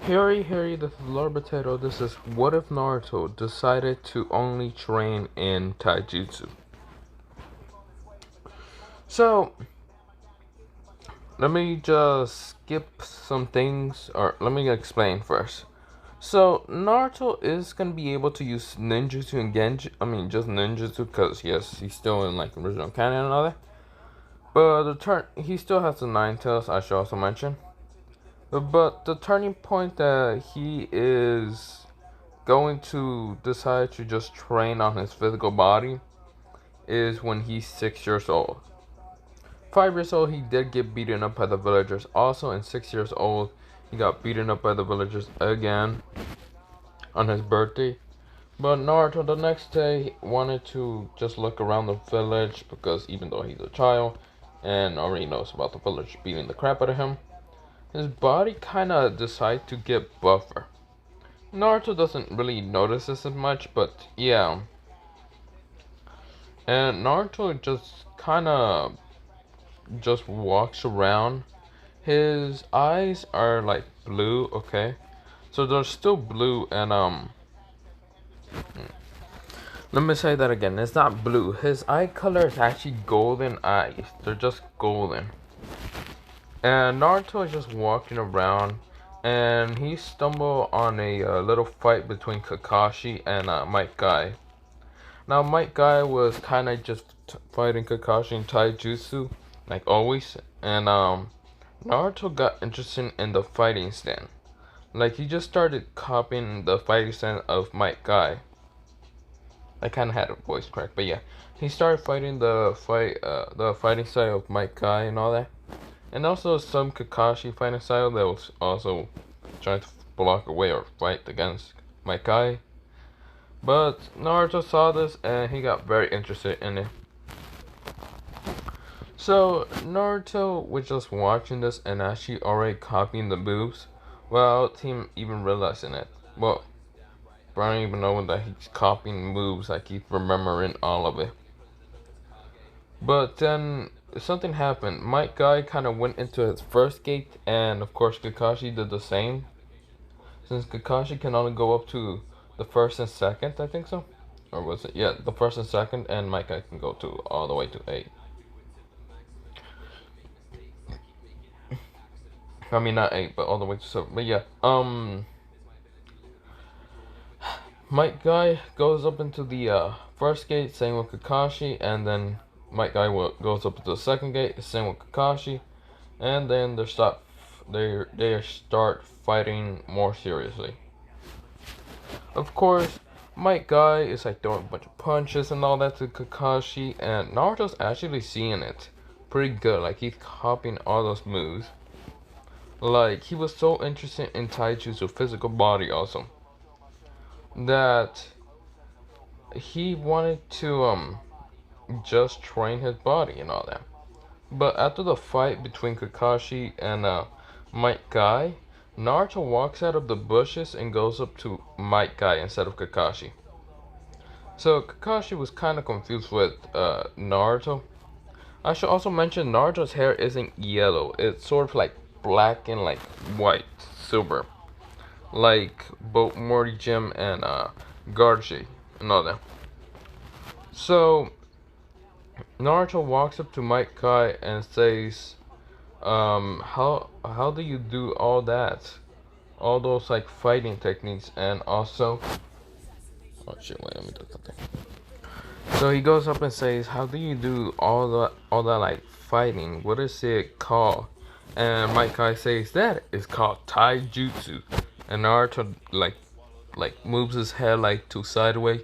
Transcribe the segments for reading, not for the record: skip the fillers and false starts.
Harry, this is Lord Potato. This is what if Naruto decided to only train in Taijutsu? So, let me just skip some things, or let me explain first. So, Naruto is gonna be able to use ninjutsu and genji. I mean, just ninjutsu, because yes, he's still in like original canon and all that. But he still has the nine tails, I should also mention. But the turning point that he is going to decide to just train on his physical body is when he's 6 years old. 5 years old, he did get beaten up by the villagers. Also, in 6 years old, he got beaten up by the villagers again on his birthday. But Naruto the next day wanted to just look around the village because even though he's a child and already knows about the village beating the crap out of him, his body kind of decided to get buffer. Naruto doesn't really notice this as much, but yeah. And Naruto just kind of just walks around. His eyes are like blue, okay? So they're still blue and let me say that again. It's not blue. His eye color is actually golden eyes. They're just golden. And Naruto is just walking around and he stumbled on a little fight between Kakashi and Might Guy. Now, Might Guy was kind of just fighting Kakashi in Taijutsu, like always, and Naruto got interested in the fighting stand. Like, he just started copying the fighting stand of Might Guy. I kind of had a voice crack, but yeah, he started fighting the fighting style of Might Guy and all that, and also some Kakashi fighting style that was also trying to block away or fight against Might Guy. But Naruto saw this and he got very interested in it. So Naruto was just watching this and actually already copying the moves without him even realizing it. Well, I don't even know that he's copying moves, like he's remembering all of it. But then something happened. Might Guy kind of went into his first gate, and of course Kakashi did the same. Since Kakashi can only go up to the first and second, I think so. Or was it? Yeah, the first and second, and Might Guy can go to all the way to 8. I mean, not 8, but all the way to 7. But yeah, Might Guy goes up into the first gate, same with Kakashi, and then Might Guy goes up to the second gate, same with Kakashi, and then they start fighting more seriously. Of course, Might Guy is like throwing a bunch of punches and all that to Kakashi, and Naruto's actually seeing it pretty good. Like, he's copying all those moves. Like, he was so interested in Taijutsu physical body also that he wanted to just train his body and all that. But after the fight between Kakashi and Might Guy, Naruto walks out of the bushes and goes up to Might Guy instead of Kakashi. So Kakashi was kind of confused with Naruto. I should also mention Naruto's hair isn't yellow. It's sort of like black and like white, silver. Like both Morty Jim and Garchi and all that. So Naruto walks up to Might Guy and says, how do you do all that? All those like fighting techniques, and also oh shit, wait, let me do something. So he goes up and says, how do you do all that like fighting? What is it called? And Might Guy says that is called Taijutsu. And Naruto like moves his head like to sideways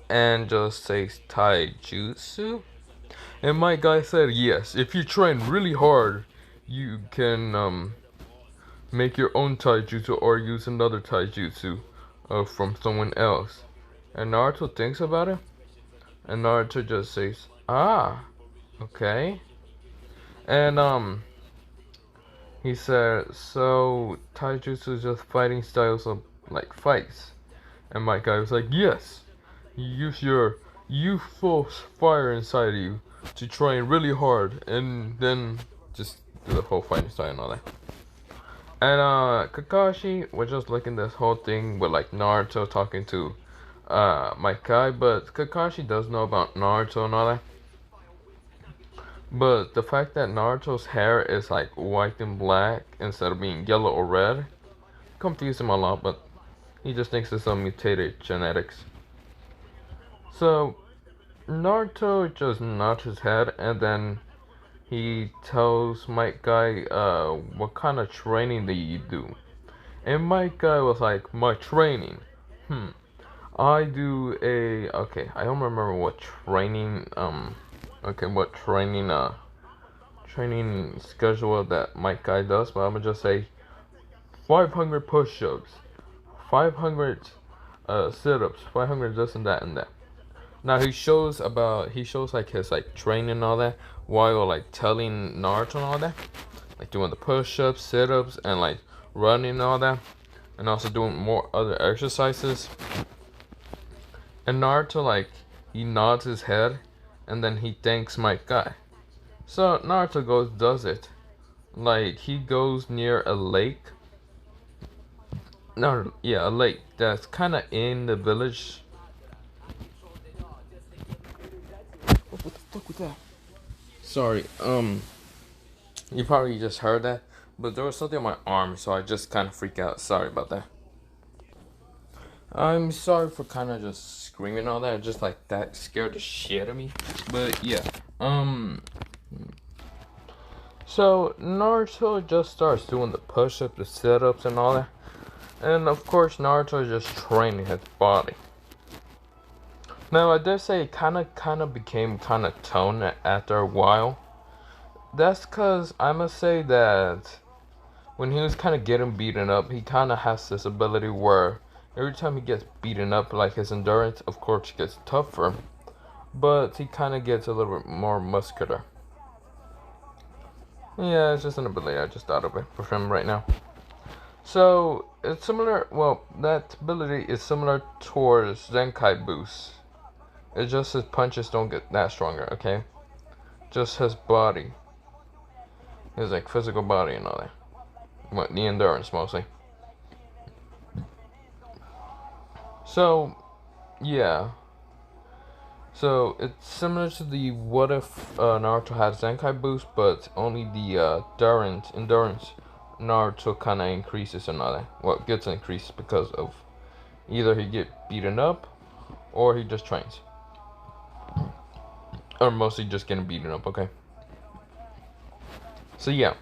and just says Taijutsu. And Might Guy said, yes, if you train really hard, you can make your own taijutsu or use another taijutsu from someone else. And Naruto thinks about it, and Naruto just says, ah, okay. And he said, so taijutsu is just fighting styles of like fights. And Might Guy was like, yes, you use your youthful fire inside of you to train really hard and then just do the whole fighting style and all that. And Kakashi was just looking this whole thing with like Naruto talking to my guy, but Kakashi does know about Naruto and all that. But the fact that Naruto's hair is like white and black instead of being yellow or red confused him a lot, but he just thinks it's some mutated genetics. So Naruto just nods his head and then he tells Mike Guy, what kind of training do you do? And Mike Guy was like, my training. I do okay, I don't remember what training, what training schedule that Mike Guy does, but I'm gonna just say 500 push-ups, 500 sit-ups, 500 this and that and that. Now he shows like his like training and all that while like telling Naruto and all that, like doing the push-ups, sit-ups, and like running and all that, and also doing more other exercises. And Naruto like he nods his head, and then he thanks my guy. So Naruto goes does it, like he goes near a lake. No, yeah, a lake that's kind of in the village. What the fuck was that? Sorry, you probably just heard that, but there was something on my arm, so I just kind of freaked out. Sorry about that. I'm sorry for kind of just screaming all that, just like that scared the shit out of me. But yeah, so Naruto just starts doing the push-ups, the sit-ups, and all that, and of course Naruto is just training his body. Now I did say it kind of became kind of tone after a while. That's cause I must say that when he was kind of getting beaten up, he kind of has this ability where every time he gets beaten up, like his endurance, of course, gets tougher, but he kind of gets a little bit more muscular. Yeah, it's just an ability. I just thought of it for him right now. So it's similar. Well, that ability is similar towards Zenkai boost. It's just his punches don't get that stronger. Okay, just his body, his like physical body and all that. What, the endurance mostly. So yeah. So it's similar to the what if Naruto had Zenkai boost, but only the endurance Naruto kind of increases and all that. Well, gets increased because of either he get beaten up or he just trains, or mostly just getting beaten up. Okay. So yeah,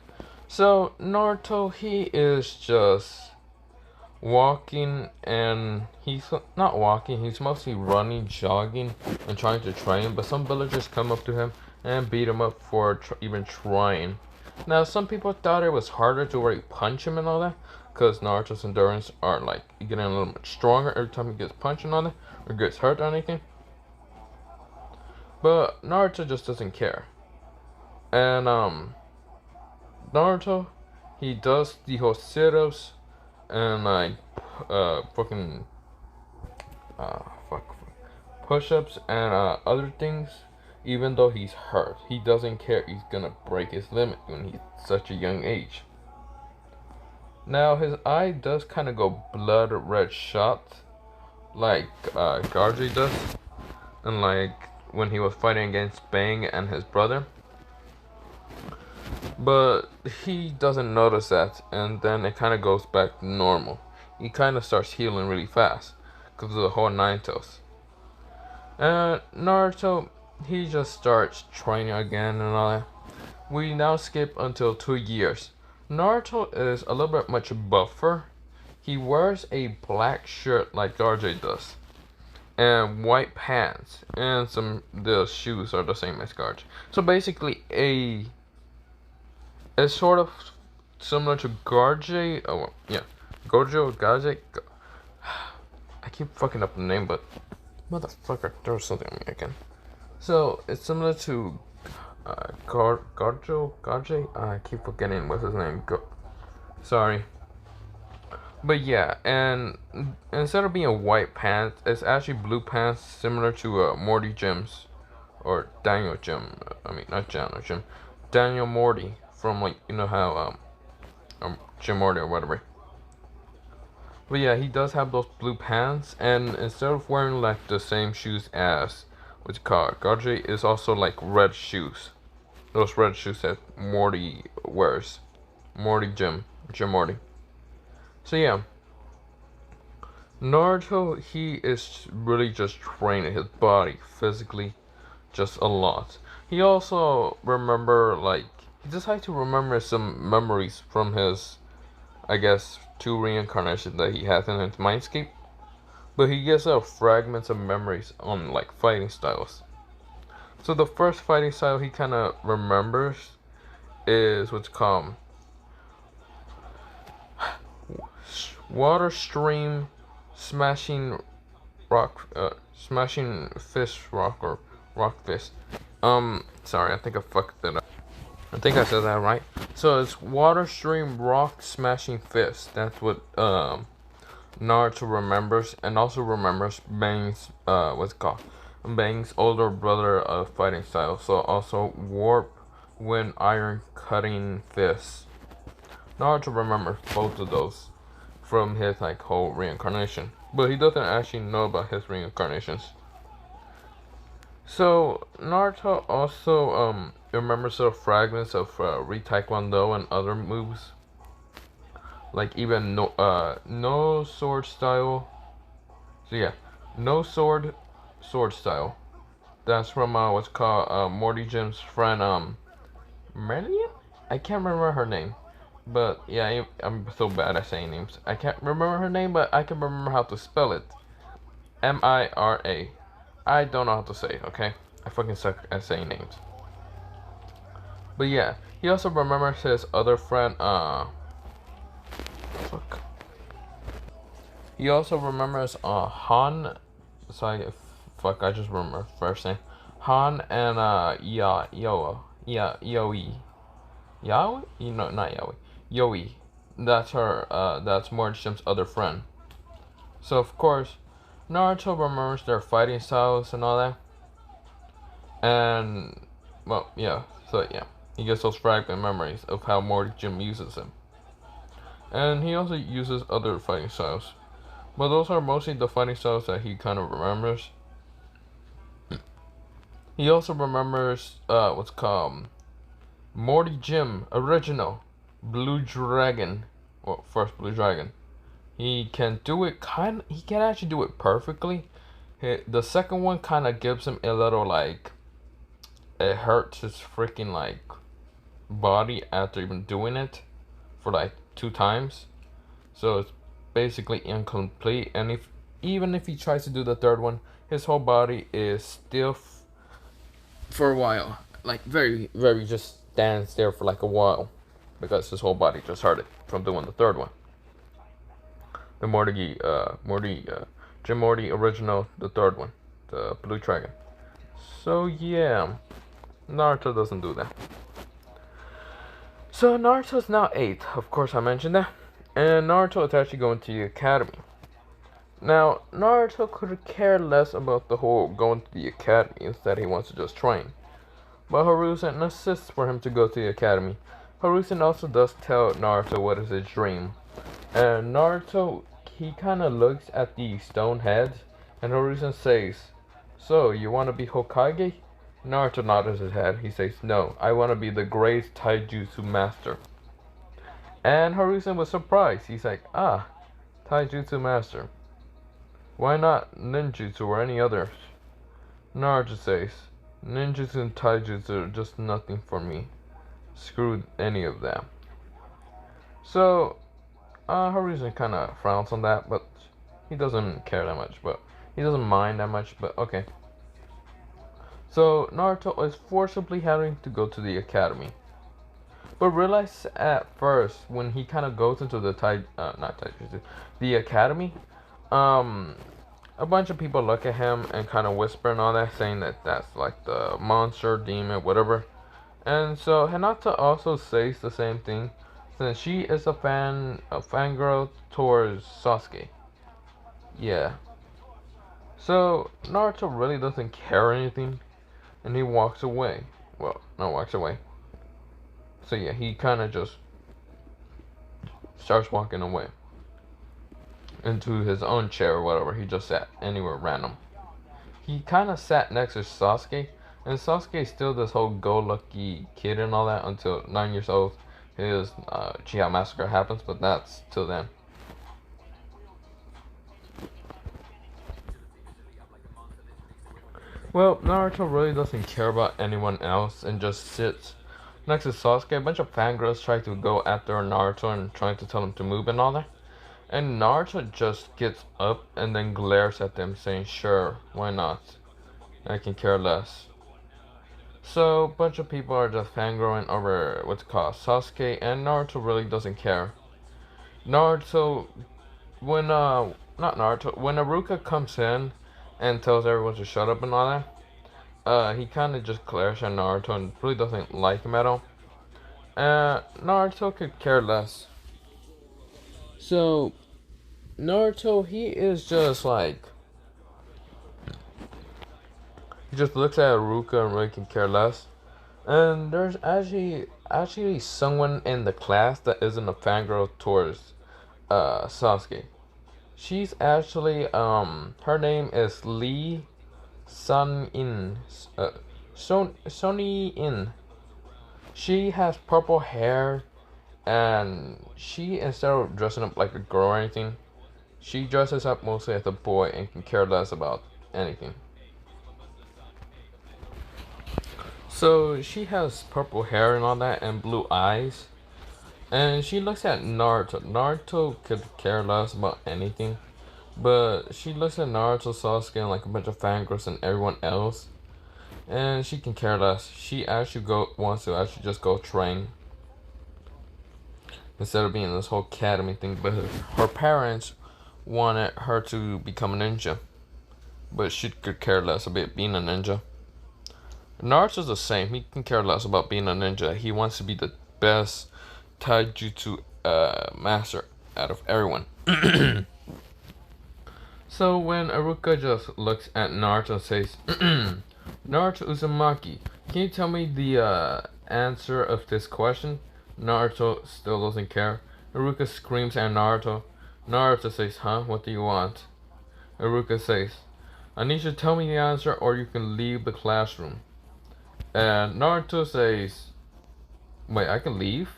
so Naruto he is just walking, and he's not walking, he's mostly running, jogging, and trying to train, but some villagers come up to him and beat him up for even trying. Now some people thought it was harder to already punch him and all that, because Naruto's endurance are like getting a little bit stronger every time he gets punched and all that, or gets hurt or anything. But Naruto just doesn't care. And Naruto, he does the whole sit-ups and like fucking fuck push-ups and other things. Even though he's hurt, he doesn't care. He's gonna break his limit when he's such a young age. Now his eye does kind of go blood red shot, like Garji does, and like when he was fighting against Bang and his brother. But he doesn't notice that, and then it kind of goes back to normal. He kind of starts healing really fast because of the whole Nine Tails. And Naruto, he just starts training again and all that. We now skip until 2 years. Naruto is a little bit much buffer. He wears a black shirt like RJ does, and white pants, and the shoes are the same as Garj. So basically, it's sort of similar to Garj. Oh yeah, Gojo, Gaje. I keep fucking up the name, but motherfucker, there's something on me again. So it's similar to Garjo, Gaje. I keep forgetting what's his name. Sorry. But yeah, and instead of being a white pants, it's actually blue pants, similar to Morty Gems, or Daniel Gem. I mean, not Jim, Daniel Morty from, like, you know how Jim Morty or whatever. But yeah, he does have those blue pants, and instead of wearing like the same shoes as what's it called, Gaji is also like red shoes. Those red shoes that Morty wears. Jim Morty. So yeah, Naruto, he is really just training his body physically just a lot. He also he decided to remember some memories from his, I guess, two reincarnations that he has in his mindscape. But he gets fragments of memories on like fighting styles. So the first fighting style he kind of remembers is what's called water stream smashing smashing fist rock or rock fist. Sorry, I think I fucked that up. I think I said that right. So it's water stream rock smashing fist. That's what Naruto remembers, and also remembers Bang's what's it called? Bang's older brother of fighting style. So also warp wind iron cutting fist. Naruto remembers both of those from his like whole reincarnation, but he doesn't actually know about his reincarnations. So Naruto also remembers the fragments of Re-Taekwondo and other moves, like even no sword style. So yeah, no sword style. That's from what's called Morty Jim's friend Meridian. I can't remember her name. But yeah, I'm so bad at saying names. I can't remember her name, but I can remember how to spell it. Mira. I don't know how to say it, okay? I fucking suck at saying names. But yeah, he also remembers his other friend, fuck. He also remembers, Han. Sorry, fuck, I just remember first name. Han and, Yoi. Yaoi? No, not Yaoi. Yoi. That's that's Morishim's other friend. So of course, Naruto remembers their fighting styles and all that. And, well, yeah. So yeah, he gets those fragment memories of how Morty Jim uses him. And he also uses other fighting styles. But those are mostly the fighting styles that he kind of remembers. He also remembers, what's called Morty Jim original Blue Dragon. Well, first Blue Dragon. He can do it he can actually do it perfectly. The second one kind of gives him a little like, it hurts his freaking like body after even doing it for like 2 times. So it's basically incomplete. And even if he tries to do the third one, his whole body is stiff for a while. Like very, very just stands there for like a while. Because his whole body just hurt it from doing the third one. The Jim Morty original, the third one. The Blue Dragon. So yeah, Naruto doesn't do that. So Naruto's now 8, of course I mentioned that. And Naruto is actually going to the academy. Now, Naruto could care less about the whole going to the academy, instead he wants to just train. But Hiruzen insists for him to go to the academy. Hiruzen also does tell Naruto what is his dream. And Naruto, he kind of looks at the stone heads, and Hiruzen says, "So, you want to be Hokage?" Naruto nods his head. He says, "No, I want to be the great Taijutsu master." And Hiruzen was surprised. He's like, "Ah, Taijutsu master. Why not ninjutsu or any others?" Naruto says, "Ninjutsu and taijutsu are just nothing for me. Screw any of them." So, Hiruzen kind of frowns on that, but he doesn't care that much, but he doesn't mind that much, but okay. So, Naruto is forcibly having to go to the academy. But realize at first, when he kind of goes into the the academy, a bunch of people look at him and kind of whisper and all that, saying that that's like the monster, demon, whatever. And so Hinata also says the same thing, since she is a fangirl towards Sasuke. Yeah. So Naruto really doesn't care anything, and he walks away. Well, not walks away. So yeah, he kind of just starts walking away into his own chair or whatever he just sat, anywhere random. He kind of sat next to Sasuke, and Sasuke is still this whole go-lucky kid and all that until 9 years old. His Uchiha massacre happens, but that's till then. Well, Naruto really doesn't care about anyone else and just sits next to Sasuke. A bunch of fangirls try to go after Naruto and trying to tell him to move and all that. And Naruto just gets up and then glares at them saying, sure, why not? I can care less. So, a bunch of people are just fangirling over what's called Sasuke, and Naruto really doesn't care. Naruto, when, not Naruto, when Aruka comes in and tells everyone to shut up and all that, he kind of just glares at Naruto and really doesn't like him at all. Naruto could care less. So, Naruto, he is just like, he just looks at Aruka and really can care less. And there's actually someone in the class that isn't a fangirl towards Sasuke. She's actually her name is Lee Sun In, Sony In. She has purple hair, and she, instead of dressing up like a girl or anything, she dresses up mostly as a boy and can care less about anything. So she has purple hair and all that and blue eyes. And she looks at Naruto. Naruto could care less about anything. But she looks at Naruto, Sasuke, and like a bunch of fangirls and everyone else. And she can care less. She actually wants to actually just go train. Instead of being in this whole academy thing. But her parents wanted her to become a ninja. But she could care less about being a ninja. Naruto's the same. He can care less about being a ninja. He wants to be the best Taijutsu master out of everyone. So when Aruka just looks at Naruto and says, Naruto Uzumaki, can you tell me the answer of this question? Naruto still doesn't care. Aruka screams at Naruto. Naruto says, huh? What do you want? Aruka says, I need you to tell me the answer or you can leave the classroom. And Naruto says, wait, I can leave?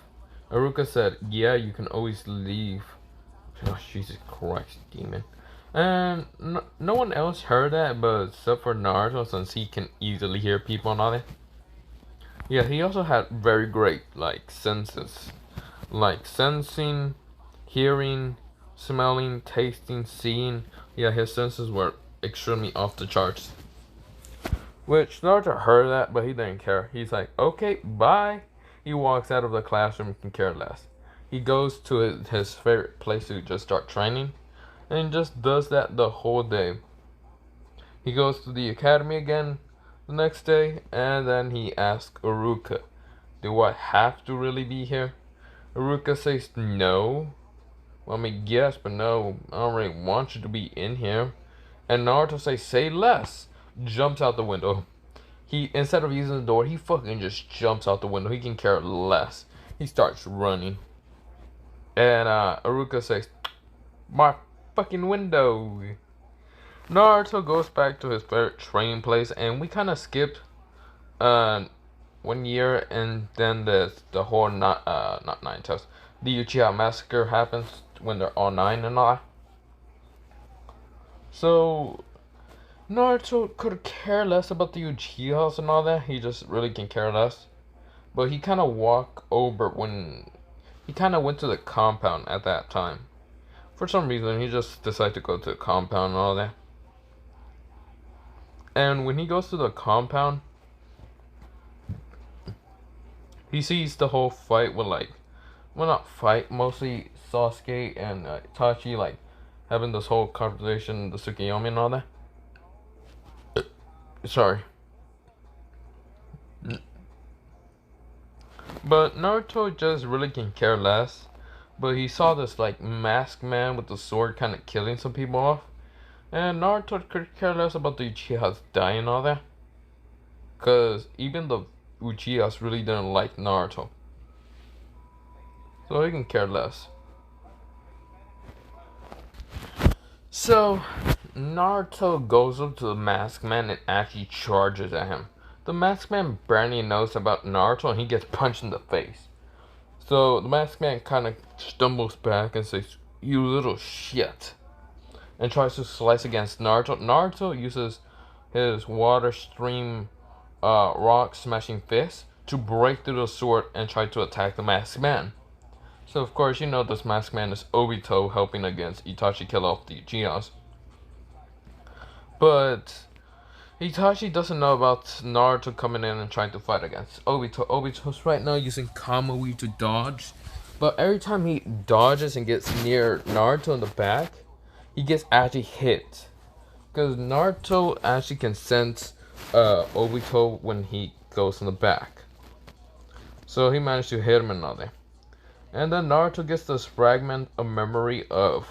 Aruka said, yeah, you can always leave. Oh, Jesus Christ, demon. And no one else heard that, but except for Naruto, since he can easily hear people and all that. Yeah, he also had very great, like, senses. Like, sensing, hearing, smelling, tasting, seeing. Yeah, his senses were extremely off the charts. Which Naruto heard that, but he didn't care. He's like, okay, bye. He walks out of the classroom and can care less. He goes to his favorite place to just start training. And just does that the whole day. He goes to the academy again the next day. And then he asks Aruka, do I have to really be here? Aruka says no. Well, I mean, yes, but no. I don't really want you to be in here. And Naruto says, say less. Jumps out the window. He, instead of using the door, he fucking just jumps out the window. He can care less. He starts running. And Aruka says, my fucking window. Naruto goes back to his favorite training place, and we kind of skipped 1 year, and then the whole not nine tails. The Uchiha massacre happens when they're all 9 and all. So Naruto could care less about the Uchihas and all that. He just really can care less. But he kind of walked over when he kind of went to the compound at that time. For some reason, he just decided to go to the compound and all that. And when he goes to the compound, he sees the whole fight with like, well, not fight, mostly Sasuke and Itachi like having this whole conversation, the Tsukuyomi and all that. Sorry. But Naruto just really can care less. But he saw this like masked man with the sword kind of killing some people off. And Naruto could care less about the Uchihas dying and all that. Because even the Uchihas really didn't like Naruto. So he can care less. So, Naruto goes up to the masked man and actually charges at him. The masked man barely knows about Naruto and he gets punched in the face. So, the masked man kind of stumbles back and says, "You little shit," and tries to slice against Naruto. Naruto uses his water stream rock smashing fist to break through the sword and try to attack the masked man. So of course you know this masked man is Obito helping against Itachi kill off the Uchihas. But Itachi doesn't know about Naruto coming in and trying to fight against Obito. Obito's right now using Kamui to dodge. But every time he dodges and gets near Naruto in the back, he gets actually hit. Because Naruto actually can sense Obito when he goes in the back. So he managed to hit him another. And then Naruto gets this fragment of memory of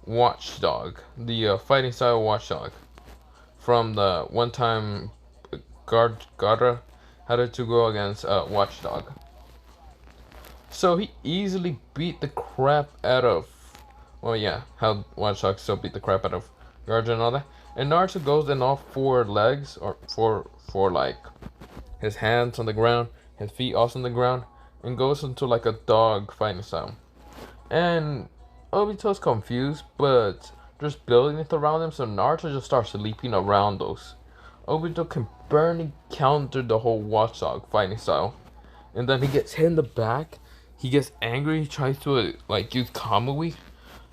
Watchdog, the fighting style Watchdog, from the one time Gaara had it to go against Watchdog. So he easily beat the crap out of, well yeah, how Watchdog still beat the crap out of Gaara and all that. And Naruto goes in all four legs, or four like his hands on the ground, his feet also on the ground, and goes into like a dog fighting style. And Obito's confused, but there's buildings around him, so Naruto just starts leaping around those. Obito can barely counter the whole Watchdog fighting style. And then he gets hit in the back, he gets angry, he tries to like use Kamui.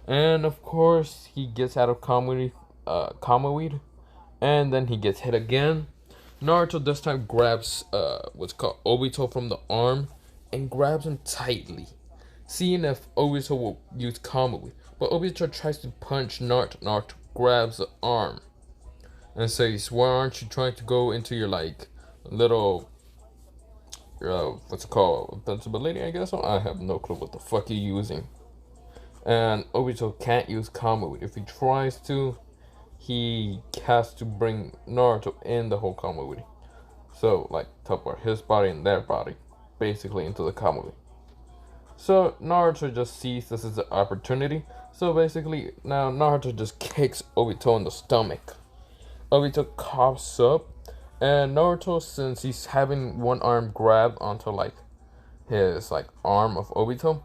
And of course he gets out of Kamui, and then he gets hit again. Naruto this time grabs what's called Obito from the arm and grabs him tightly, seeing if Obito will use Kamui. But Obito tries to punch Naruto. Naruto grabs the arm and says, "Why aren't you trying to go into your like little what's it called, invincibility? I guess I have no clue what the fuck you're using." And Obito can't use Kamui. If he tries to, he has to bring Naruto in the whole Kamui. So, like, teleport his body and their body, basically, into the Kamui. So, Naruto just sees this as an opportunity. So, basically, now Naruto just kicks Obito in the stomach. Obito coughs up, and Naruto, since he's having one arm grab onto, like, his, like, arm of Obito,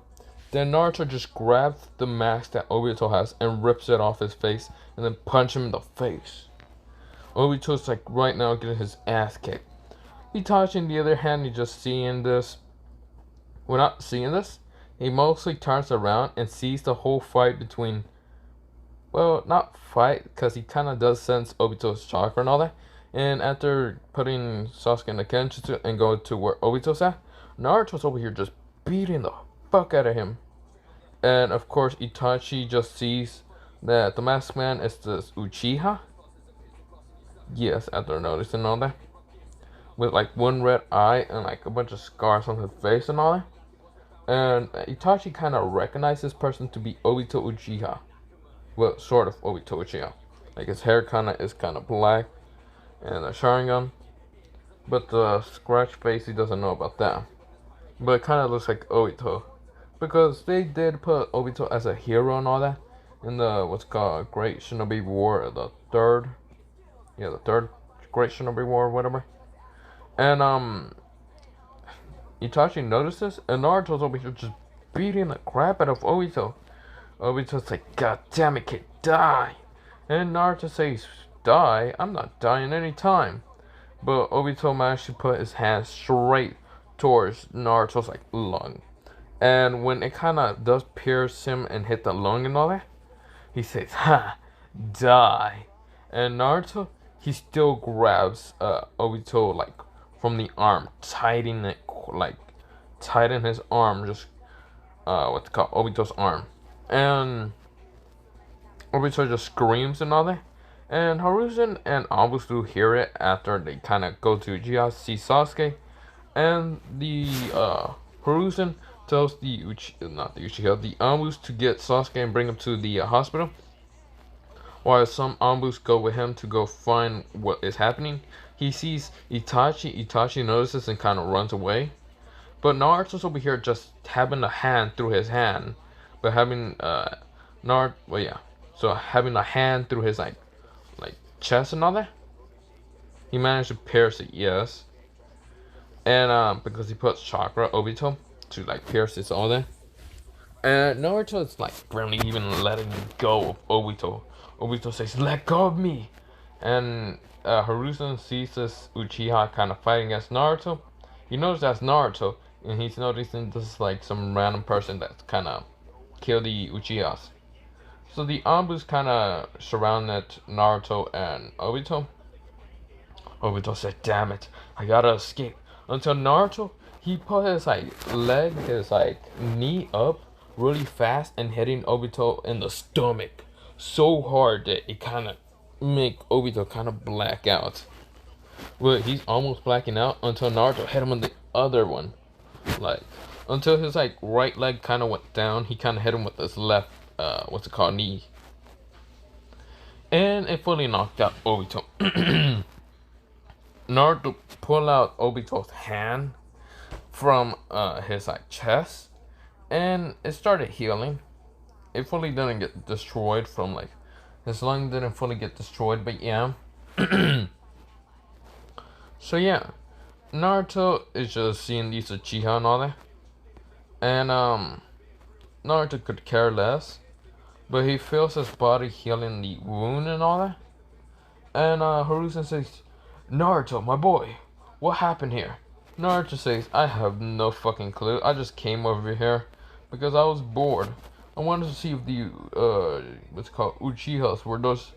then Naruto just grabs the mask that Obito has and rips it off his face and then punches him in the face. Obito's like right now getting his ass kicked. Itachi, on the other hand, he's just seeing this. Well, not seeing this. He mostly turns around and sees the whole fight between. Well, not fight, because he kind of does sense Obito's chakra and all that. And after putting Sasuke in the Kenjutsu and going to where Obito's at, Naruto's over here just beating the fuck out of him. And of course, Itachi just sees that the masked man is this Uchiha. Yes, after noticing all that. With like one red eye and like a bunch of scars on his face and all that. And Itachi kind of recognizes this person to be Obito Uchiha. Well, sort of Obito Uchiha. Like his hair is kind of black and a Sharingan. But the scratch face, he doesn't know about that. But it kind of looks like Obito. Because they did put Obito as a hero and all that in the what's called Great Shinobi War, the third Great Shinobi War or whatever. And Itachi notices and Naruto's over here just beating the crap out of Obito. Obito's like, "God damn it, kid, die!" And Naruto says, "Die? I'm not dying anytime." But Obito managed to put his hand straight towards Naruto's like lung. And when it kind of does pierce him and hit the lung and all that, he says, "Ha, die." And Naruto, he still grabs Obito like from the arm, tighten his arm, just what's it called, Obito's arm. And Obito just screams and all that. And Hiruzen and ANBU hear it after they kind of go to Uchiha, see Sasuke. And the Hiruzen tells the ANBUs to get Sasuke and bring him to the hospital. While some ANBUs go with him to go find what is happening. He sees Itachi. Itachi notices and kind of runs away. But Naruto's over here just having a hand through his hand. But having So having a hand through his like chest and all that, he managed to pierce it. Yes, and because he puts chakra Obito to like pierce it all that. And Naruto is like barely even letting go of Obito. Obito says, "Let go of me," and Hiruzen sees this Uchiha kind of fighting against Naruto. He knows that's Naruto, and he's noticing this is like some random person that's kind of killed the Uchihas. So the ANBUs kind of surrounded Naruto and Obito. Obito said, "Damn it, I gotta escape." Until Naruto, he put his his knee up really fast and hitting Obito in the stomach so hard that it kind of make Obito kind of black out. Well, he's almost blacking out until Naruto hit him on the other one. Like, until his right leg kind of went down, he kind of hit him with his left, knee. And it fully knocked out Obito. Naruto pulled out Obito's hand from his chest, and it started healing. It fully didn't get destroyed from his lung didn't fully get destroyed, but yeah. So yeah, Naruto is just seeing these Uchiha and all that, and Naruto could care less, but he feels his body healing the wound and all that. And Hiruzen says, "Naruto, my boy, what happened here?" Naruto says, "I have no fucking clue. I just came over here because I was bored. I wanted to see if the Uchihas were those.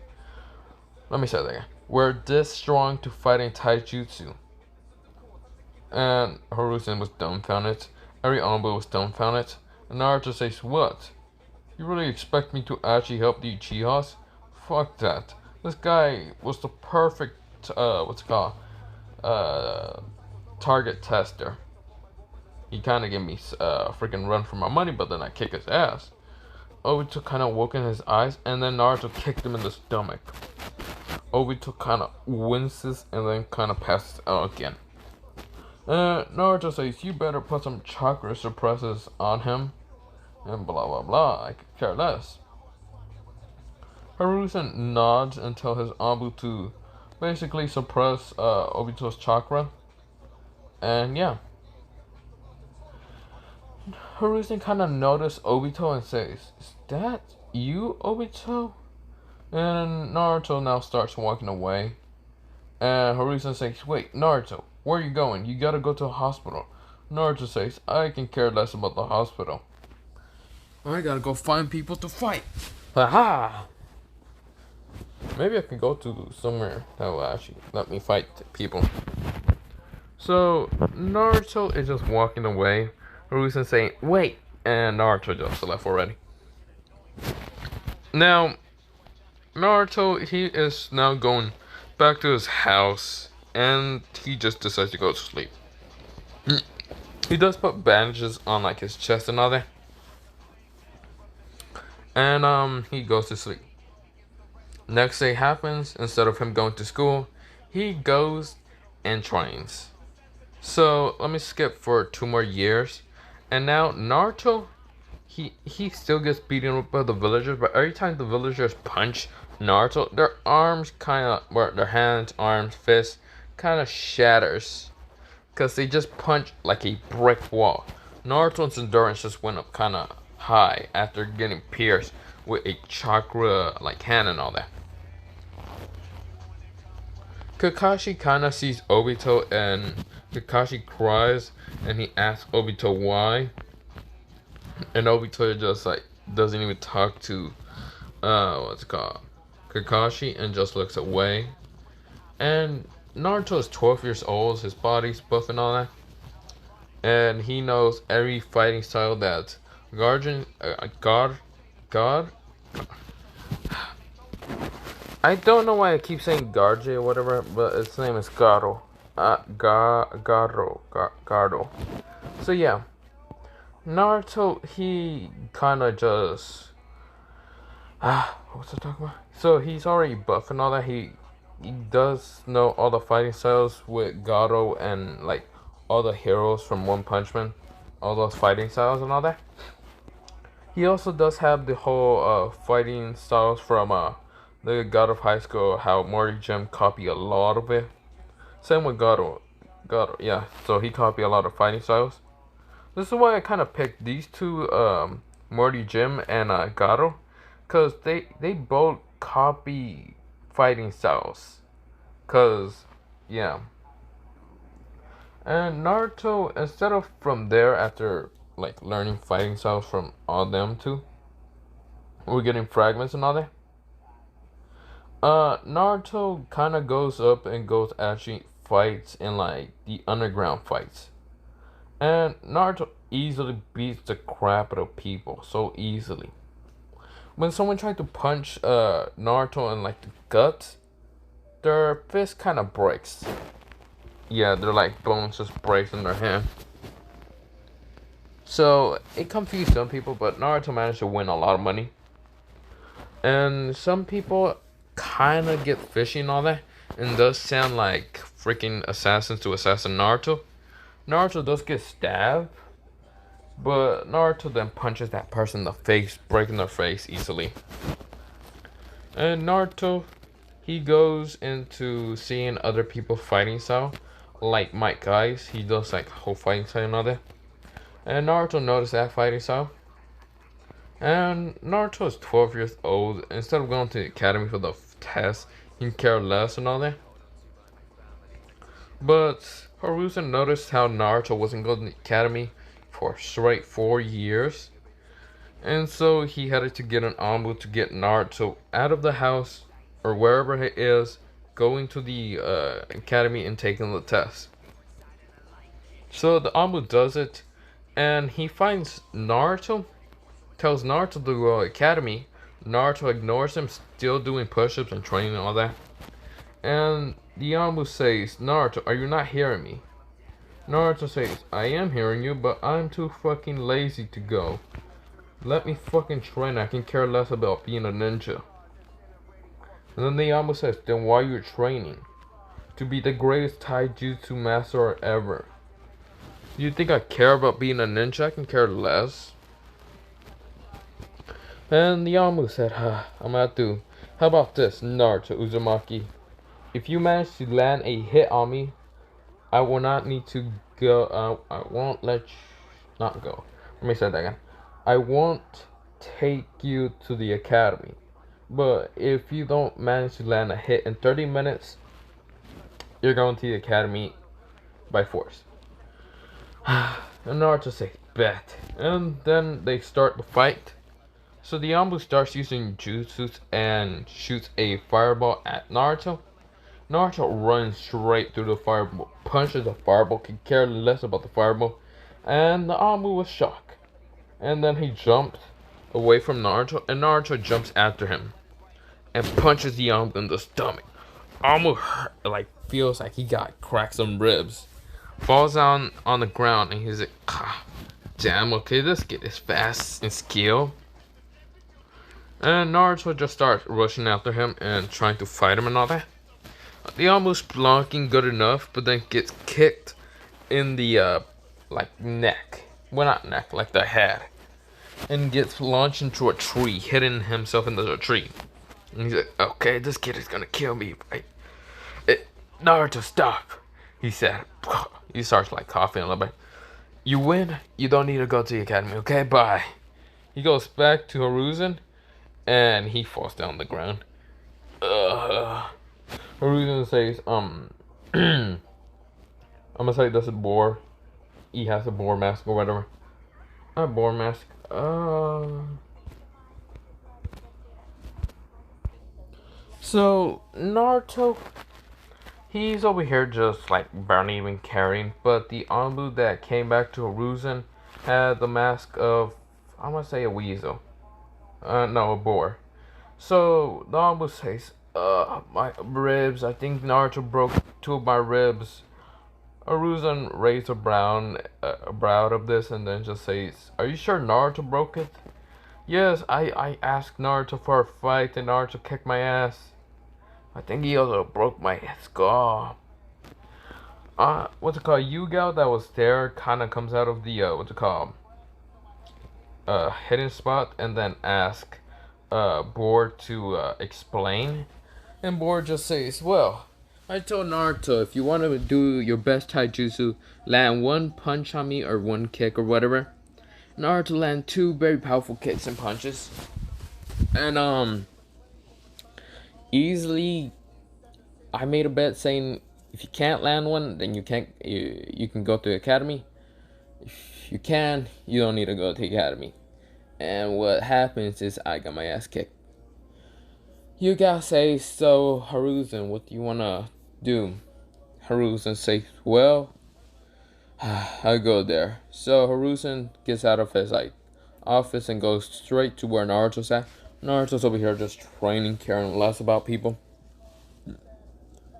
Let me say that again. Were this strong to fighting Taijutsu." And Hiruzen was dumbfounded. Every ANBU was dumbfounded. And Naruto says, "What? You really expect me to actually help the Uchihas? Fuck that. This guy was the perfect target tester. He kind of gave me a freaking run for my money, but then I kick his ass." Obito kind of woke in his eyes, and then Naruto kicked him in the stomach. Obito kind of winces and then kind of passes out again. Naruto says, "You better put some chakra suppressors on him," and blah blah blah. I could care less. Hiruzen nods and tells his ANBU to basically suppress Obito's chakra. And yeah. Hiruzen kind of noticed Obito and says, "Is that you, Obito?" And Naruto now starts walking away. And Hiruzen says, "Wait, Naruto, where are you going? You gotta go to a hospital." Naruto says, "I can care less about the hospital. I gotta go find people to fight." Haha! Maybe I can go to somewhere that will actually let me fight people. So Naruto is just walking away. Hiruzen saying, "Wait," and Naruto just left already. Now, Naruto, he is now going back to his house, and he just decides to go to sleep. He does put bandages on his chest and all that, and he goes to sleep. Next day happens. Instead of him going to school, he goes and trains. So let me skip for 2 more years, and now Naruto, he still gets beaten up by the villagers, but every time the villagers punch Naruto, their arms their hands, arms, fists kind of shatters, cause they just punch like a brick wall. Naruto's endurance just went up kind of high after getting pierced with a chakra hand and all that. Kakashi kind of sees Obito, and Kakashi cries, and he asks Obito why. And Obito just doesn't even talk to Kakashi, and just looks away. And Naruto is 12 years old, his body's buff and all that, and he knows every fighting style that God. I don't know why I keep saying Garge or whatever, but its name is Garo. Garo. So yeah, Naruto, he kind of just what's I talking about? So he's already buff and all that. He does know all the fighting styles with Garo and all the heroes from One Punch Man, all those fighting styles and all that. He also does have the whole fighting styles from the God of High School, how Morty Jim copy a lot of it. Same with Gato. Gato, yeah. So he copied a lot of fighting styles. This is why I kind of picked these two, Morty Jim and Gato, because they both copy fighting styles. Cause, yeah. And Naruto, instead of from there, after like learning fighting styles from all them two, we're getting fragments and all that. Naruto kind of goes up and goes actually fights in like the underground fights, and Naruto easily beats the crap out of people so easily. When someone tried to punch Naruto in like the guts, their fist kind of breaks. Yeah, they're like bones just breaks in their hand. So it confused some people, but Naruto managed to win a lot of money. And some people kind of get fishy and all that, and does sound like freaking assassins to assassin Naruto. Naruto does get stabbed, but Naruto then punches that person in the face, breaking their face easily. And Naruto, he goes into seeing other people fighting style, like Mike Guys. He does like whole fighting style and all that. And Naruto noticed that fighting style. And Naruto is 12 years old. Instead of going to the academy for the test, he can care less and all that. But Hiruzen noticed how Naruto wasn't going to the academy for straight 4 years. And so he headed to get an ANBU to get Naruto out of the house or wherever he is, going to the academy and taking the test. So the ANBU does it, and he finds Naruto, tells Naruto to go to the academy. Naruto ignores him, still doing push-ups and training and all that. And the ANBU says, Naruto, are you not hearing me? Naruto says, I am hearing you, but I'm too fucking lazy to go. Let me fucking train, I can care less about being a ninja. And then the ANBU says, then why are you training? To be the greatest Taijutsu master ever. Do you think I care about being a ninja? I can care less. And the ANBU said, I'm gonna have to. How about this, Naruto Uzumaki? If you manage to land a hit on me, I will not need to go. I won't let you not go. Let me say that again. I won't take you to the academy. But if you don't manage to land a hit in 30 minutes, you're going to the academy by force. And Naruto says, bet. And then they start the fight. So the ANBU starts using jutsus and shoots a fireball at Naruto. Naruto runs straight through the fireball, punches the fireball, could care less about the fireball, and the ANBU was shocked. And then he jumps away from Naruto, and Naruto jumps after him and punches the ANBU in the stomach. ANBU like feels like he got cracked some ribs, falls down on the ground, and he's like, damn, okay, this kid is fast and skilled. And Naruto just starts rushing after him and trying to fight him and all that. The ANBU's blocking good enough, but then gets kicked in the like neck. Well, not neck, like the head. And gets launched into a tree, hitting himself into the tree. And he's like, okay, this kid is gonna kill me. Naruto, stop, he said. He starts like coughing a little bit. You win, you don't need to go to the academy, okay? Bye. He goes back to Hiruzen, and he falls down the ground. Hiruzen says, I'm gonna say this is boar. He has a boar mask or whatever. A boar mask. So Naruto, he's over here just like barely even caring. But the ANBU that came back to Hiruzen had the mask of, I'm gonna say a weasel. No, a boar. So the ANBU says, my ribs. I think Naruto broke 2 of my ribs. Hiruzen raised a brow of this and then just says, are you sure Naruto broke it? Yes, I asked Naruto for a fight and Naruto kicked my ass. I think he also broke my skull. What's it called? Yugao that was there kind of comes out of the, hidden spot and then ask Board to explain. And Board just says, well, I told Naruto if you want to do your best taijutsu, land one punch on me or one kick or whatever. Naruto land two very powerful kicks and punches. And easily I made a bet saying if you can't land one, then you can go to the academy. If you can, you don't need to go to the academy. And what happens is I got my ass kicked. You guys say, so Haruzen, what do you wanna do? Haruzen says, well, I go there. So Haruzen gets out of his office and goes straight to where Naruto's at. Naruto's over here just training, caring less about people.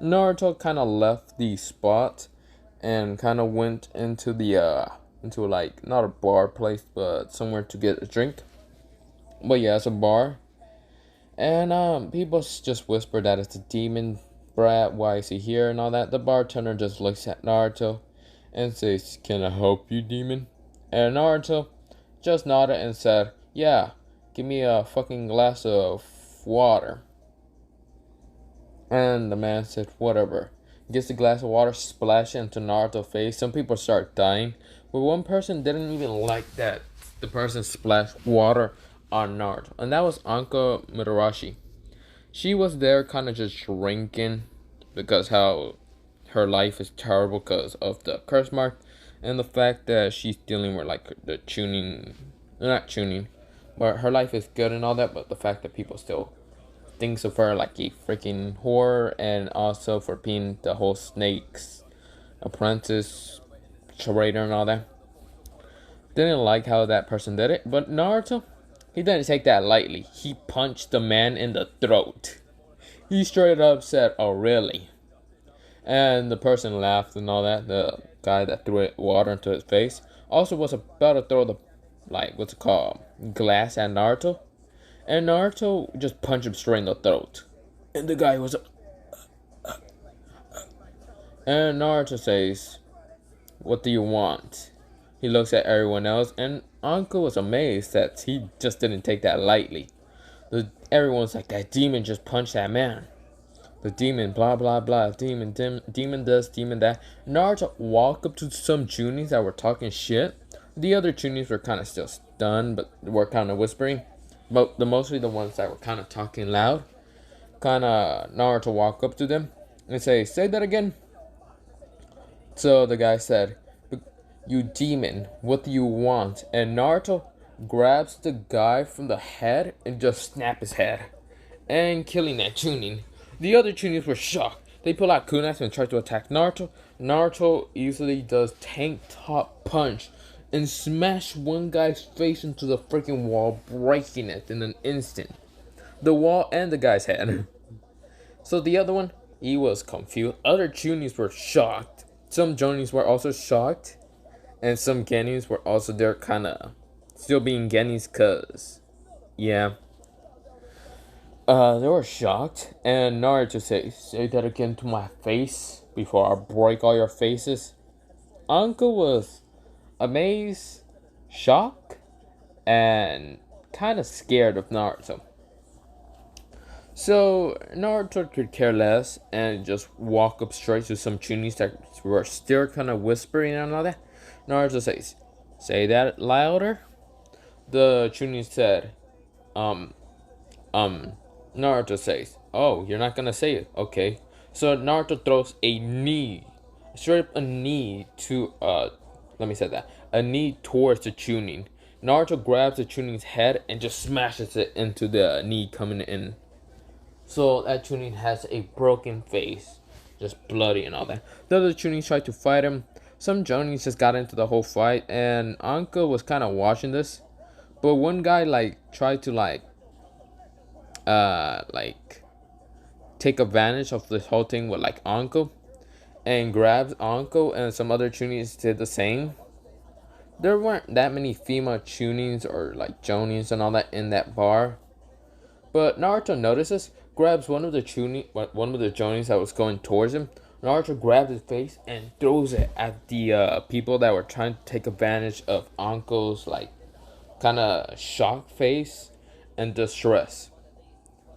Naruto kind of left the spot and kind of went into the into not a bar place, but somewhere to get a drink. But yeah, it's a bar. And people just whisper that it's a demon brat. Why is he here and all that? The bartender just looks at Naruto and says, "Can I help you, demon?" And Naruto just nodded and said, "Yeah, give me a fucking glass of water." And the man said, "Whatever." Gets the glass of water, splash into Naruto's face. Some people start dying, but one person didn't even like that the person splashed water on Naruto, and that was Anka Mitarashi. She was there kind of just drinking because how her life is terrible because of the curse mark and the fact that she's dealing with the tuning, not tuning, but her life is good and all that, but the fact that people still thinks of her like a freaking whore, and also for being the whole snake's apprentice, traitor and all that. Didn't like how that person did it, but Naruto, he didn't take that lightly. He punched the man in the throat. He straight up said, "Oh, really?" And the person laughed and all that. The guy that threw water into his face also was about to throw the, what's it called, glass at Naruto. And Naruto just punched him straight in the throat. And the guy was... And Naruto says, "What do you want?" He looks at everyone else, and Anko was amazed that he just didn't take that lightly. Everyone's like, "That demon just punched that man. The demon, blah, blah, blah. Demon this, demon that." Naruto walked up to some Juniors that were talking shit. The other Juniors were kind of still stunned, but were kind of whispering. But mostly the ones that were kind of talking loud. Kind of Naruto walked up to them and say that again. So the guy said, "You demon, what do you want?" And Naruto grabs the guy from the head and just snap his head. And killing that Chunin. The other Chunins were shocked. They pull out kunais and try to attack Naruto. Naruto easily does tank top punch and smash one guy's face into the freaking wall, breaking it in an instant. The wall and the guy's head. So the other one, he was confused. Other Chunis were shocked. Some Jonis were also shocked. And some Genis were also there kind of still being Genis because, yeah. They were shocked. And Naruto say that again to my face before I break all your faces. Uncle was amazed, shocked, and kind of scared of Naruto. So Naruto could care less and just walk up straight to some Chunis that were still kind of whispering and all that. Naruto says, "Say that louder." The Chunin said, Naruto says, "Oh, you're not gonna say it, okay." So Naruto throws a knee, straight up a knee to, a knee towards the Chunin. Naruto grabs the Chunin's head and just smashes it into the knee coming in. So that Chunin has a broken face, just bloody and all that. The other Chunins tried to fight him. Some Jonis just got into the whole fight, and Anka was kind of watching this. But one guy tried to take advantage of this whole thing with Anko, and grabs Anko, and some other Chunins did the same. There weren't that many female Chunins or Jonins and all that in that bar. But Naruto notices, grabs one of the Jonis that was going towards him. Naruto grabs his face and throws it at the people that were trying to take advantage of Anko's kind of shocked face and distress.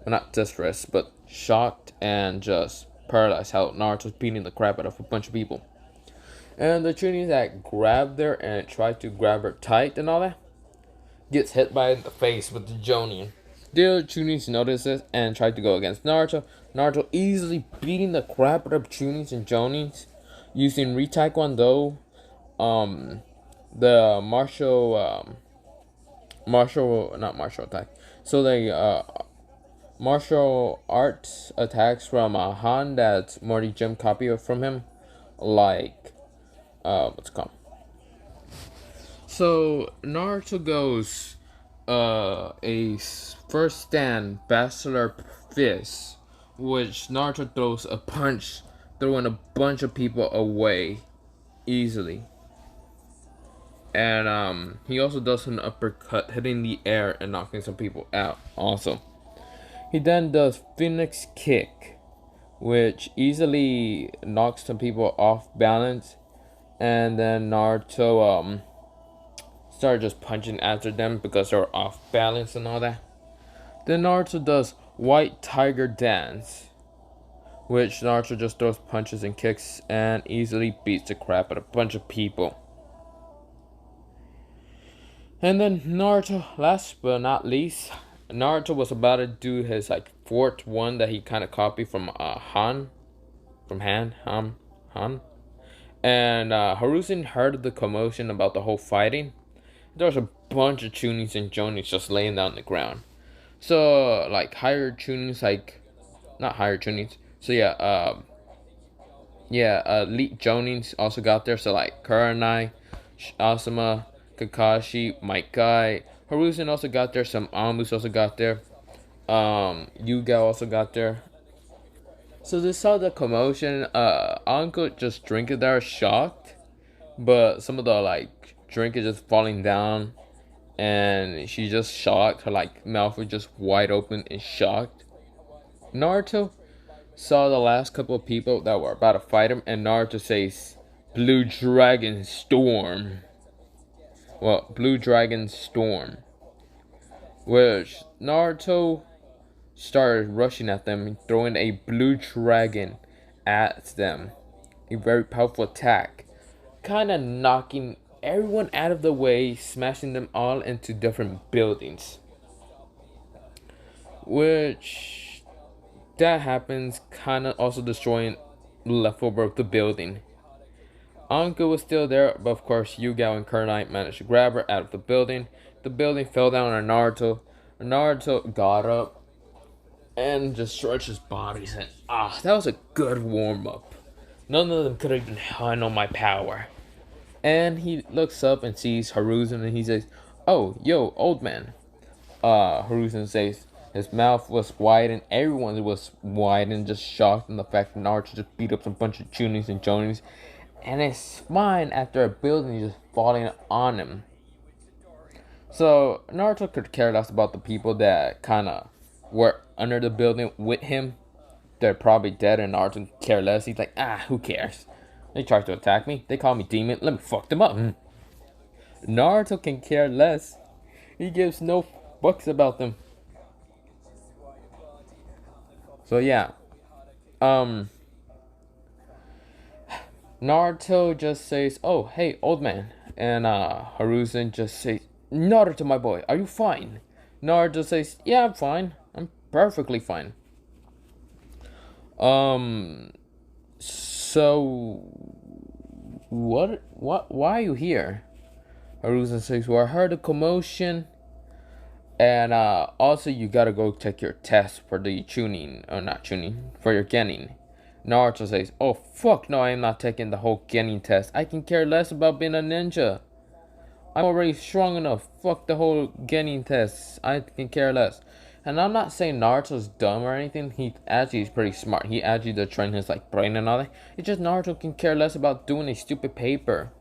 Well, not distress, but shocked and just paralyzed. How Naruto's beating the crap out of a bunch of people. And the Chunin that grabbed her and tried to grab her tight and all that gets hit by the face with the Jonin. The other Chunins notice this and try to go against Naruto. Naruto easily beating the crap out of Chunins and Jonins using Re-Taekwondo, the not martial attack. So the martial arts attacks from Han that Morty Jim copied from him, like what's it called? So Naruto goes a first stand bachelor fist, which Naruto throws a punch, throwing a bunch of people away easily. And he also does an uppercut, hitting the air and knocking some people out also. He then does Phoenix Kick, which easily knocks some people off balance. And then Naruto started just punching after them because they were off balance and all that. Then Naruto does White Tiger Dance, which Naruto just throws punches and kicks and easily beats the crap out of a bunch of people. And then Naruto, last but not least, Naruto was about to do his like fourth one that he kind of copied from Han. And Harusen heard the commotion about the whole fighting. There was a bunch of Chunins and Jonins just laying down on the ground. So like higher Chunins, like not higher Chunins. So elite Jonins also got there. So like Kurenai, Asuma, Kakashi, Guy, Harusen also got there. Some ANBUs also got there. Yuga also got there. So they saw the commotion. Uncle just drinking there, shocked, but some of the like drink is just falling down, and she just shocked. Her like mouth was just wide open and shocked. Naruto saw the last couple of people that were about to fight him, and Naruto says, "Blue Dragon Storm." Well, Blue Dragon Storm, which Naruto started rushing at them, throwing a blue dragon at them. A very powerful attack, kind of knocking everyone out of the way, smashing them all into different buildings. Which, that happens, kind of also destroying the leftover of the building. Anko was still there, but of course Yugao and Kurenai managed to grab her out of the building. The building fell down on Naruto. Naruto got up and just stretched his body. He said, that was a good warm-up. None of them could even handle my power. And he looks up and sees Harusen and he says, "Oh, yo, old man." Harusen says his mouth was wide and everyone was wide and just shocked in the fact that Naruto just beat up some bunch of Chunins and Jonins. And his spine after a building just falling on him. So Naruto could care less about the people that kind of were under the building with him. They're probably dead and Naruto care less. He's like, who cares? They tried to attack me. They call me demon. Let me fuck them up. Naruto can care less. He gives no fucks about them. So yeah. Naruto just says, "Oh, hey, old man." And Harusen just says, "Naruto, my boy, are you fine?" Naruto says, "Yeah, I'm fine. I'm perfectly fine." So why are you here? Harusen says, "Well, I heard a commotion. And also you gotta go take your test for the tuning, or not tuning, for your Genin." Naruto says, "Oh fuck no, I am not taking the whole Genin test. I can care less about being a ninja. I'm already strong enough. Fuck the whole Genin test. I can care less." And I'm not saying Naruto's dumb or anything. He actually is pretty smart. He actually does train his like brain and all that. It's just Naruto can care less about doing a stupid paper.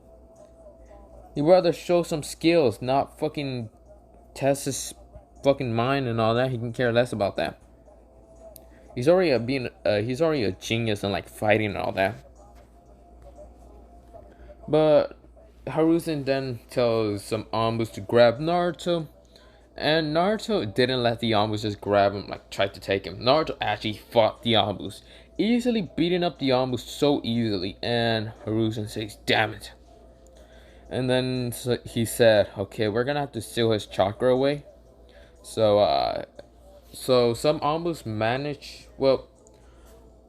He'd rather show some skills, not fucking test his fucking mind and all that. He can care less about that. He's already a genius in like fighting and all that. But Haruzen then tells some Anbus to grab Naruto, and Naruto didn't let the Anbus just grab him, like try to take him. Naruto actually fought the Anbus, easily beating up the Anbus so easily, and Haruzen says, "Damn it." And then he said, "Okay, we're gonna have to steal his chakra away." So, so some Anbus manage,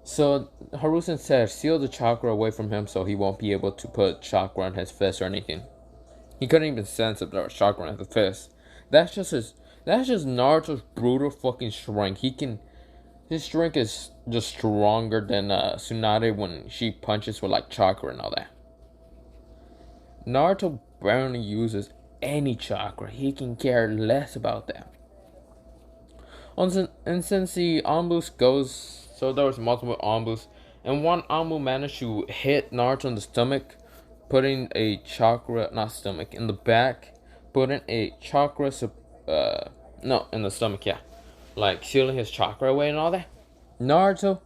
so Haruzen said, "Seal the chakra away from him so he won't be able to put chakra on his fist or anything." He couldn't even sense if there was chakra on his fist. That's just his. That's just Naruto's brutal fucking strength. His strength is just stronger than Tsunade when she punches with like chakra and all that. Naruto barely uses any chakra. He can care less about that. And since the Anbus goes, so there was multiple Anbus, and one Anbu managed to hit Naruto in the stomach, putting a chakra, not stomach, in the back, putting a chakra, no, in the stomach, yeah, like sealing his chakra away and all that. Naruto,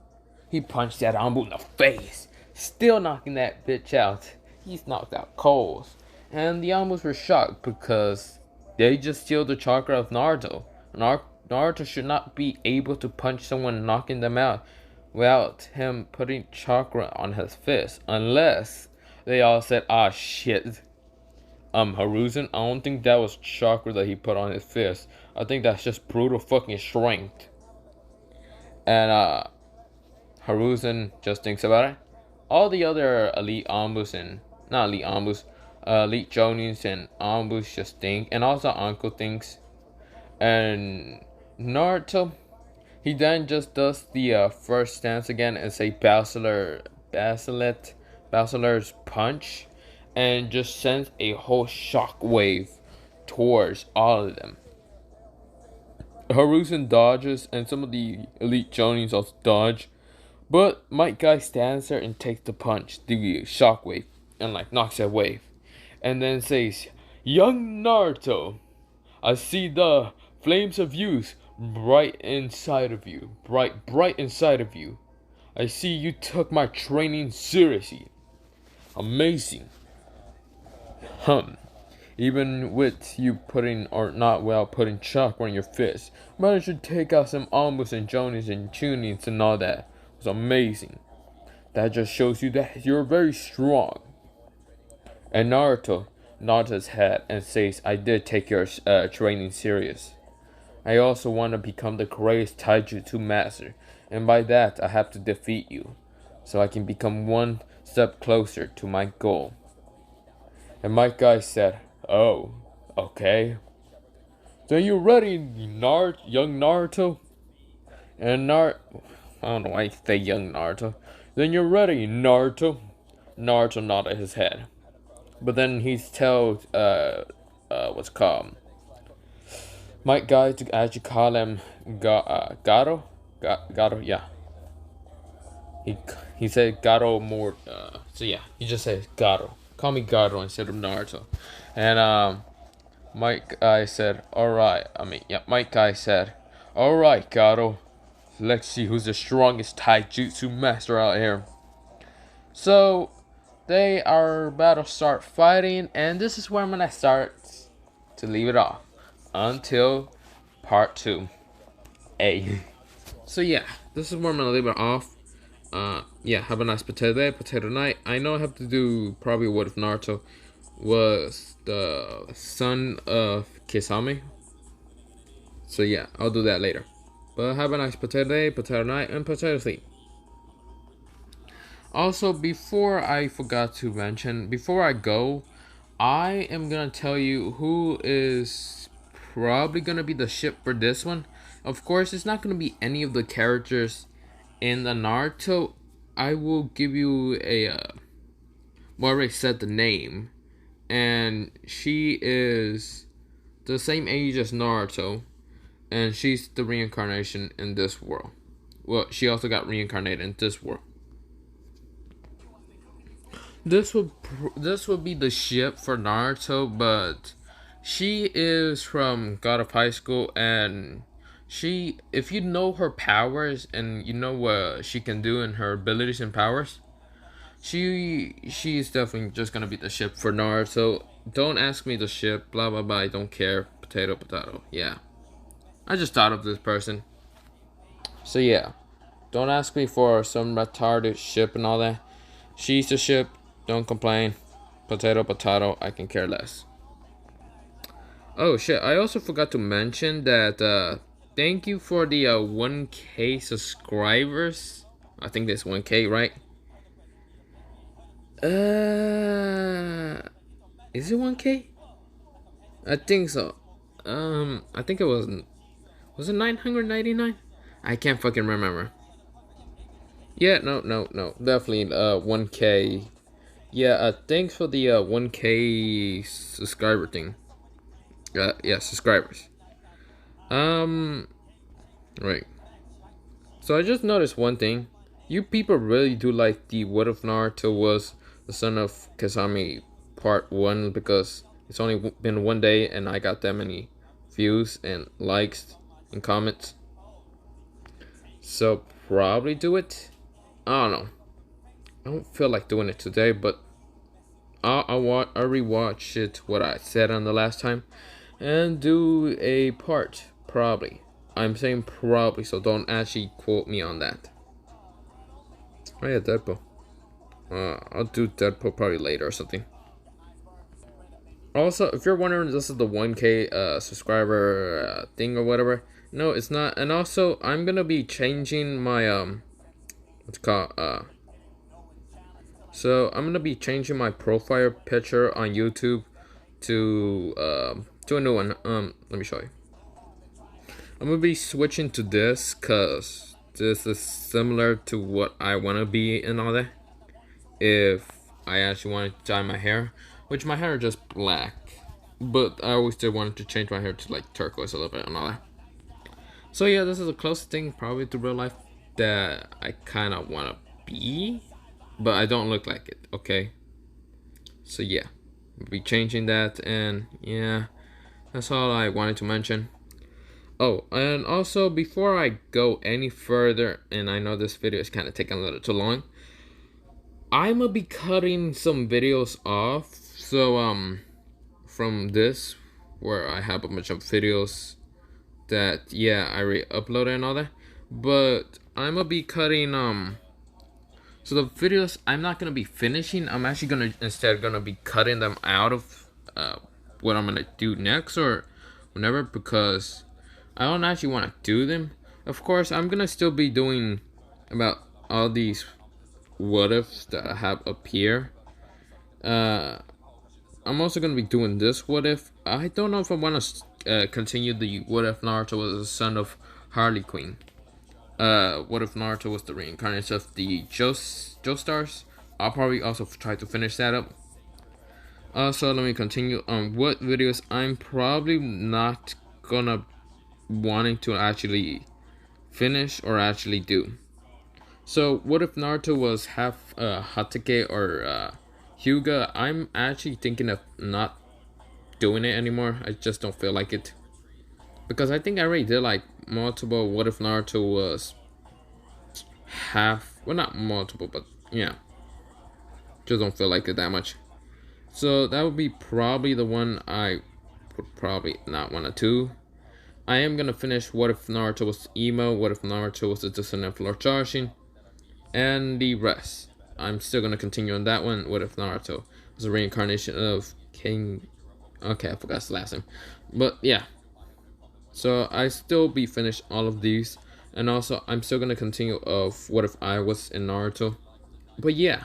he punched that Anbu in the face, still knocking that bitch out. He's knocked out cold, and the Anbus were shocked because they just steal the chakra of Naruto. Naruto should not be able to punch someone knocking them out without him putting chakra on his fist, unless they all said, "Ah, shit. Haruzen, I don't think that was chakra that he put on his fist. I think that's just brutal fucking strength." And, Haruzen just thinks about it. All the other elite Anbus and, not elite Anbus, elite Jonins and Anbus just think, and also Uncle thinks. And Naruto, he then just does the first stance again and say Basilet's punch, and just sends a whole shockwave towards all of them. Haruzen dodges, and some of the elite Jonins also dodge, but Might Guy stands there and takes the punch, the shockwave, and like knocks it away, and then says, "Young Naruto, I see the flames of youth bright inside of you. Bright inside of you. I see you took my training seriously. Amazing. Even with you putting, or not well, putting chakra on your fist, managed to take out some Anbus and Jonins and Chunins and all that. It was amazing. That just shows you that you're very strong." And Naruto nods his head and says, "I did take your training serious. I also want to become the greatest Taijutsu master, and by that I have to defeat you, so I can become one step closer to my goal." And my guy said, "Oh, okay. So you ready, young Naruto?" And I don't know why I say young Naruto. "Then you're ready, Naruto." Naruto nodded his head. But then he tells, what's it called? Might Guy to actually call him Garo? Garo, yeah. He said Garo more, so yeah, he just said Garo. Call me Garo instead of Naruto. And, Mike Guy said, "Alright," Mike Guy said, "Alright, Garo. Let's see who's the strongest Taijutsu master out here." So, they are about to start fighting, and this is where I'm gonna start to leave it off until part 2A. So yeah, this is where I'm gonna leave it off. Yeah, have a nice potato day, potato night. I know I have to do probably what if Naruto was the son of Kisame. So yeah, I'll do that later. But have a nice potato day, potato night, and potato sleep. Also, before I forgot to mention, before I go, I am gonna tell you who is probably gonna be the ship for this one. Of course, it's not gonna be any of the characters in the Naruto. I will give you a well, I already said the name, and she is the same age as Naruto, and she's the reincarnation in this world. Well, she also got reincarnated in this world. This would be the ship for Naruto, but she is from God of High School, and she, if you know her powers and you know what she can do and her abilities and powers, she's definitely just gonna be the ship for Naruto. Don't ask me the ship, blah blah blah, I don't care. Potato potato. Yeah. I just thought of this person. So yeah. Don't ask me for some retarded ship and all that. She's the ship, don't complain. Potato potato, I can care less. Oh shit, I also forgot to mention that thank you for the 1K subscribers. I think there's 1K, right? Is it 1K? I think so. I think it was it 999? I can't fucking remember. Yeah, no, definitely 1K. Yeah, thanks for the 1K subscriber thing. Yeah, subscribers. Right. So I just noticed one thing. You people really do like the What If Naruto Was the Son of Kasami Part 1 because it's only been 1 day and I got that many views and likes and comments. So probably do it. I don't know. I don't feel like doing it today, but I'll rewatch it what I said on the last time and do a part probably. I'm saying probably, so don't actually quote me on that. Oh yeah, Deadpool. I'll do Deadpool probably later or something. Also, if you're wondering, this is the 1K subscriber thing or whatever. No, it's not. And also, I'm gonna be changing my what's it called So I'm gonna be changing my profile picture on YouTube to a new one. Let me show you. I'm gonna be switching to this cause this is similar to what I wanna be and all that. If I actually wanted to dye my hair, which my hair is just black, but I always did wanted to change my hair to like turquoise a little bit and all that. So yeah, this is the closest thing probably to real life that I kind of want to be, but I don't look like it. Okay. So yeah, we'll be changing that, and yeah, that's all I wanted to mention. Oh, and also before I go any further, and I know this video is kind of taking a little too long, I'm gonna be cutting some videos off. So from this, where I have a bunch of videos that yeah I re-uploaded and all that, but I'm gonna be cutting so the videos I'm not gonna be finishing. I'm actually gonna instead gonna be cutting them out of what I'm gonna do next or whenever, because I don't actually want to do them. Of course, I'm gonna still be doing about all these what ifs that I have up here. I'm also gonna be doing this what if. I don't know if I want to continue the what if Naruto was the son of Harley Quinn. What if Naruto was the reincarnation of the Joestars? I'll probably also try to finish that up. So let me continue on what videos I'm probably not gonna wanting to actually finish or actually do. So what if Naruto was half Hatake or Hyuga? I'm actually thinking of not doing it anymore. I just don't feel like it, because I think I already did like multiple what if Naruto was half, well not multiple, but yeah, just don't feel like it that much. So that would be probably the one I would probably not want to do. I am gonna finish what if Naruto was emo, what if Naruto was the descendant of Lord Jarshin, and the rest. I'm still gonna continue on that one. What if Naruto was a reincarnation of King? Okay, I forgot his last name, but yeah. So I still be finished all of these, and also I'm still gonna continue of what if I was in Naruto. But yeah,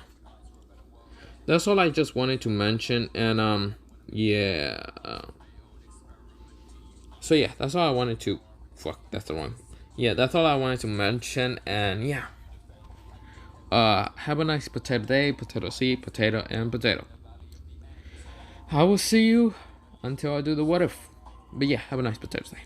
that's all I just wanted to mention, and yeah. So yeah, that's all I wanted to. Fuck, that's the wrong. Yeah, that's all I wanted to mention, and yeah. Have a nice potato day, potato seed, potato, and potato. I will see you until I do the what if. But yeah, have a nice potato day.